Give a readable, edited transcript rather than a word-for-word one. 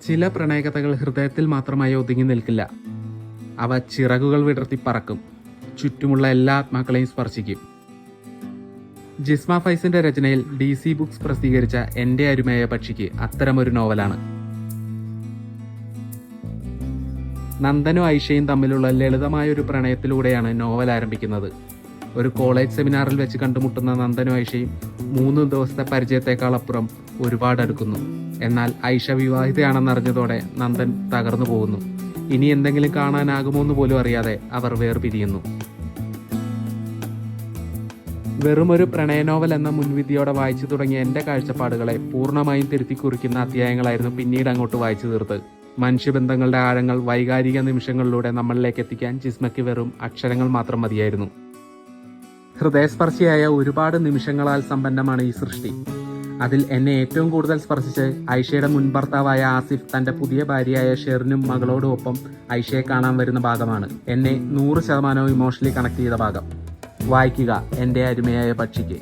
ചില പ്രണയകഥകൾ ഹൃദയത്തിൽ മാത്രമായി ഒതുങ്ങി നിൽക്കില്ല. അവ ചിറകുകൾ വിടർത്തി പറക്കും, ചുറ്റുമുള്ള എല്ലാ ആത്മാക്കളെയും സ്പർശിക്കും. ജിസ്മ ഫൈസിന്റെ രചനയിൽ DC ബുക്സ് പ്രസിദ്ധീകരിച്ച എന്റെ അരുമയായ പക്ഷിക്ക് അത്തരമൊരു നോവലാണ്. നന്ദനും ഐഷയും തമ്മിലുള്ള ലളിതമായ ഒരു പ്രണയത്തിലൂടെയാണ് നോവൽ ആരംഭിക്കുന്നത്. ഒരു കോളേജ് സെമിനാറിൽ വെച്ച് കണ്ടുമുട്ടുന്ന നന്ദനും ഐഷയും 3 ദിവസത്തെ പരിചയത്തെക്കാളപ്പുറം ഒരുപാട് അടുക്കുന്നു. എന്നാൽ ഐഷ വിവാഹിതയാണെന്നറിഞ്ഞതോടെ നന്ദൻ തകർന്നു പോകുന്നു. ഇനി എന്തെങ്കിലും കാണാനാകുമോ എന്ന് പോലും അറിയാതെ അവർ വേർപിരിയുന്നു. വെറുമൊരു പ്രണയ നോവൽ എന്ന മുൻവിധിയോടെ വായിച്ചു തുടങ്ങിയ എൻ്റെ കാഴ്ചപ്പാടുകളെ പൂർണ്ണമായും തിരുത്തി കുറിക്കുന്ന അധ്യായങ്ങളായിരുന്നു പിന്നീട് അങ്ങോട്ട് വായിച്ചു തീർത്തത്. മനുഷ്യബന്ധങ്ങളുടെ ആഴങ്ങൾ വൈകാരിക നിമിഷങ്ങളിലൂടെ നമ്മളിലേക്ക് എത്തിക്കാൻ ജിസ്മയ്ക്ക് വെറും അക്ഷരങ്ങൾ മാത്രം മതിയായിരുന്നു. ഹൃദയസ്പർശിയായ ഒരുപാട് നിമിഷങ്ങളാൽ സമ്പന്നമാണ് ഈ സൃഷ്ടി. അതിൽ എന്നെ ഏറ്റവും കൂടുതൽ സ്പർശിച്ച് ഐഷയുടെ മുൻ ഭർത്താവായ ആസിഫ് തന്റെ പുതിയ ഭാര്യയായ ഷെറിനും മകളോടും ഒപ്പം ഐഷയെ കാണാൻ വരുന്ന ഭാഗമാണ് എന്നെ 100% ഇമോഷണലി കണക്ട് ചെയ്ത ഭാഗം. വായിക്കുക എൻ്റെ അരുമയായ പക്ഷിക്ക്.